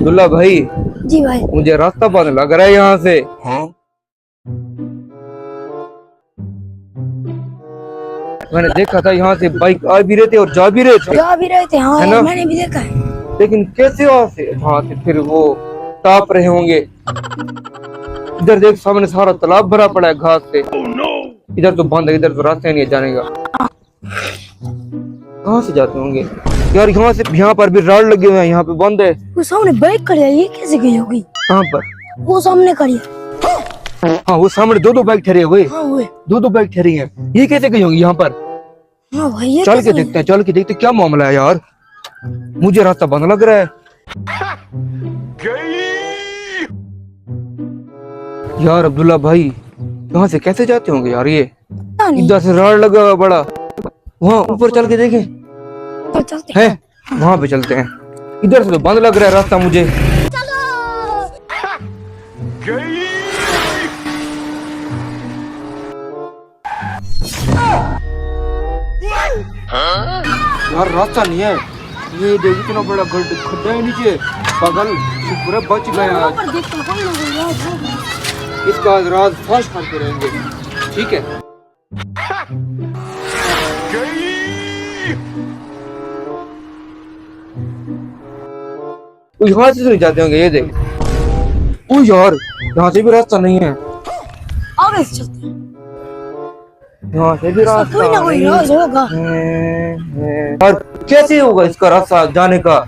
अब्दुल्ला भाई। जी भाई। मुझे रास्ता बंद लग रहा है यहाँ से। हाँ? मैंने देखा था यहाँ से बाइक आ भी रहे थे और जा भी रहे थे। जा भी रहे थे, हाँ है ना? मैंने भी देखा है। लेकिन कैसे वहाँ से फिर वो ताप रहे होंगे। इधर देख सामने सारा तालाब भरा पड़ा है घास से। इधर तो बंद है, इधर तो रास्ता ही नहीं है जाने का। कहाँ से जाते होंगे यार? यहाँ पर भी राड लगे हुए हैं, यहाँ पे बंद है। वो सामने बाइक खड़ी है, ये कैसे गई होगी? कहाँ पर? वो सामने खड़ी है। हाँ वो सामने दो बाइक ठहरे हुए। हाँ वो दो बाइक ठहरी हैं। ये कैसे गई होंगी यहाँ पर? हाँ भाई, ये चल कैसे के देखते हैं, चल के देखते हैं क्या मामला है यार। मुझे रास्ता बंद लग रहा है यार। अब्दुल्ला भाई यहाँ से कैसे जाते होंगे यार? ये पता नहीं। इधर से राड लगा हुआ बड़ा। वहाँ ऊपर चल के देखें तो चलते है, वहाँ पे चलते हैं। इधर से तो बंद लग रहा है रास्ता मुझे। यार रास्ता नहीं है। ये देख इतना बड़ा खड्डा है नीचे। पागल पूरा बच गया आज। इसका आज राज फाश करते रहेंगे। ठीक है। यहाँ से नहीं जाते होंगे। ये देख, ओ यार यहाँ से भी रास्ता नहीं है। आगे से चलते हैं। यहाँ से भी रास्ता कोई ना कोई राज होगा। और कैसे होगा इसका रास्ता जाने का?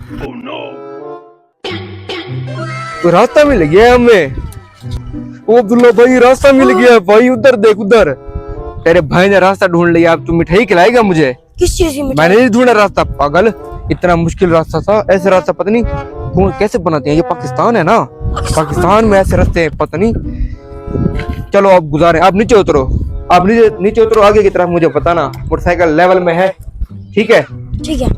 तो रास्ता मिल गया हमें। ओ अब्दुल्ला भाई रास्ता मिल गया भाई। उधर देख, उधर तेरे भाई ने रास्ता ढूंढ लिया। अब तू मिठाई खिलाएगा मुझे? किस चीज की मिठाई? मैंने नहीं ढूंढा रास्ता पागल। इतना मुश्किल रास्ता था। ऐसे रास्ता पता नहीं कौन कैसे बनाते हैं। ये पाकिस्तान है ना, पाकिस्तान में ऐसे रास्ते हैं पता नहीं। चलो अब गुजारे, आप नीचे उतरो। आप नीचे उतरो आगे की तरफ, मुझे बताना। मोटरसाइकिल लेवल में है, ठीक है? ठीक है।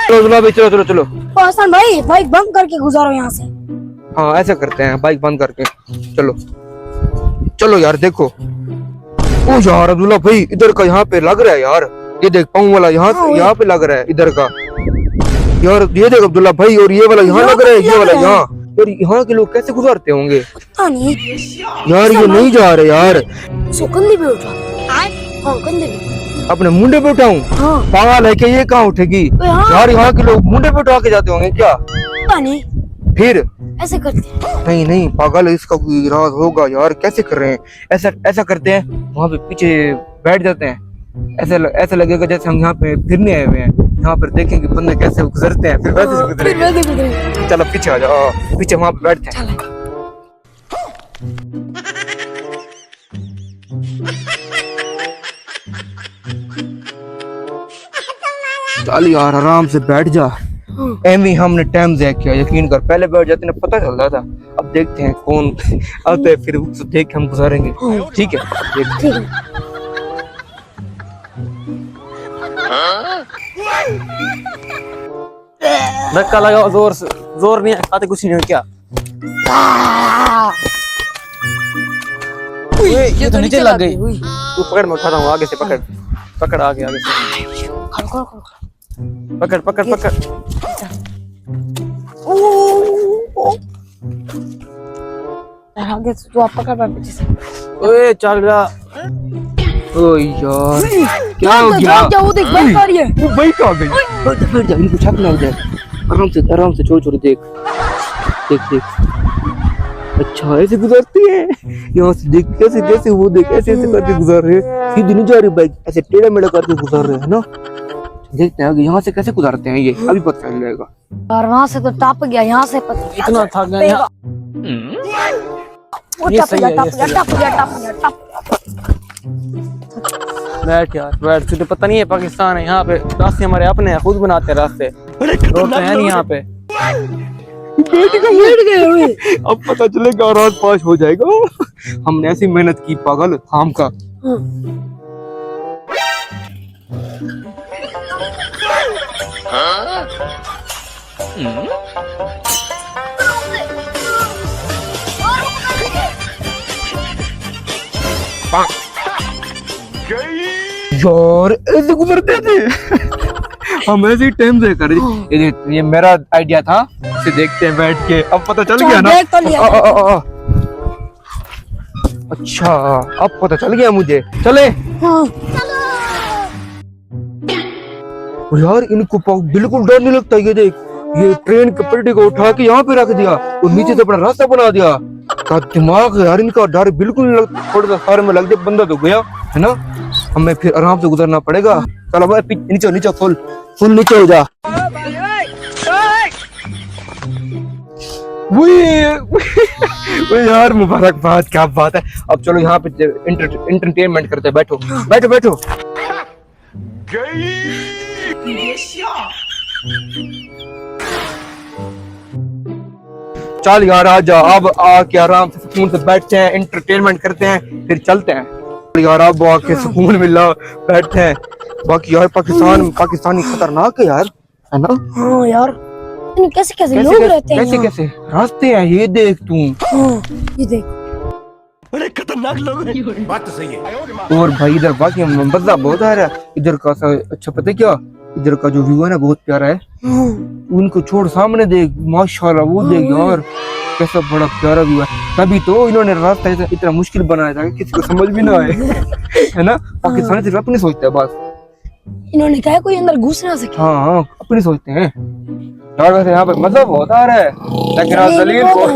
चलो भाई, चलो चलो चलो। हसन भाई बाइक बंद करके गुजारो यहाँ से। हाँ ऐसा करते हैं, बाइक बंद करके। चलो चलो यार। देखो ओ यार अब्दुल्ला भाई, इधर का यहाँ पे लग रहा है यार। ये देख पाँव वाला यहाँ पे लग रहा है इधर का यार। ये देख अब्दुल्ला भाई, और ये वाला यहाँ लग रहा है, ये वाला यहाँ। यार यहाँ के लोग कैसे गुजारते होंगे पता नहीं यार। ये नहीं जा रहे यार। कंधे पे उठा। हाँ कंधे पे। अपने मुंडे पे उठाऊं? हाँ पागल है कि ये कहाँ उठेगी यार? यहाँ के लोग मुंडे पे उठा के जाते होंगे क्या? पता नहीं, फिर ऐसे करते हैं। नहीं नहीं पागल, इसका कोई राज होगा यार। कैसे कर रहे हैं? ऐसा करते हैं, वहाँ पे पीछे बैठ जाते हैं। ऐसा लगेगा जैसे हम यहाँ पे फिरने आए हुए हैं। यहाँ पर देखेंगे बंदे कैसे गुजरते हैं, फिर वैसे से गुजरेंगे। चलो पीछे आ जाओ, पीछे वहाँ पे बैठते हैं। चल यार आराम से बैठ जा। एमी हमने टाइम ज़ाया किया, यकीन कर। पहले बैठ जाते ना पता चल रहा था। अब देखते हैं कौन आते हैं, फिर उसको देख के हम गुजारेंगे। ठीक है? ठीक है। धक्का लगाओ जोर से। जोर नहीं आते कुछ नहीं हो क्या? ये तो नीचे लग गई। तू पकड़, मैं उठाता हूँ आगे से। पकड़ आगे से। पकड़। आगे से तो आप पकड़ पा पीछे से। ओए चल रहा। ओ यार क्या हो गया? वो देख बाइक आ रही है। वो बाइक आ गई। बैठ जा, इनको छक ना हो जाए। आराम से छोड़ देख। अच्छा ऐसे गुजरती है यहाँ से। देख कैसे वो देख ऐसे करके गुजर रहे हैं। सीधी नहीं जा रही बाइक, ऐसे टेढ़ा मेढ़ा करके गुजर रहे हैं ना। देखते हैं आगे यहाँ से कैसे गुजारते हैं। ये अभी पता चल जाएगा। और वहाँ से तो टप गया, यहाँ से पता इतना थक गया यहाँ। ये सही है, ये सही है। बैठ यार बैठ। तुझे पता नहीं है पाकिस्तान है, यहाँ पे रास्ते हमारे अपने हैं, खुद बनाते हैं रास्ते। रोड तो है नहीं यहाँ पे। बैठ गए। अब पता चलेगा और रात पास हो जाएगा। हमने ऐसी मेहनत की पागल काम का। यार ऐसे गुजरते थे। हम ऐसे ही टाइम से कर ये मेरा आइडिया था, इसे देखते हैं बैठ के। अब पता चल गया ना। देख तो लिया। अच्छा अब पता चल गया मुझे। चले हाँ यार, इनको बिल्कुल डर नहीं लगता। ये देख, ये ट्रेन के पटरी को उठा के यहाँ पे रख दिया और नीचे से अपना रास्ता बना दिया। का दिमाग है यार इनका, डर बिल्कुल नहीं लगता। थोड़ा सा सारे में लग जाए बंदा तो गया है ना। हमें फिर आराम से गुजरना पड़ेगा। चलो भाई नीचे नीचे फुल नीचे हो जा। वो यार मुबारकबाद, क्या बात है। अब चलो यहाँ पे एंटरटेनमेंट करते हैं। बैठो बैठो बैठो। चल यार आजा, अब आके आराम से सुकून से बैठते हैं, एंटरटेनमेंट करते हैं, फिर चलते हैं। यार अब आके सुकून मिला, बैठते हैं। बाकी यार पाकिस्तानी खतरनाक है यार, है ना। हाँ यार, कैसे कैसे लोग रहते हैं। कैसे कैसे रास्ते हैं, ये देख तू। हाँ ये देख, बड़े खतरनाक लोग हैं। बात तो सही है। और भाई इधर बाकी मजा बहुत आ रहा है इधर का। अच्छा पता है क्या, इधर का जो व्यू है ना बहुत प्यारा है। हाँ उनको छोड़ सामने देख, माशाल्लाह वो देख यार कैसा बड़ा प्यारा व्यू है। तभी तो इन्होंने रास्ता इतना मुश्किल बनाया था कि किसी को समझ भी ना आए, है ना। पाकिस्तानी सिर्फ अपनी सोचते हैं बस। इन्होंने कहा कोई अंदर घुस ना सके। हाँ अपनी सोचते हैं यार। वैसे यहाँ पे मजा बहुत आ रहा है, लेकिन आप दलील को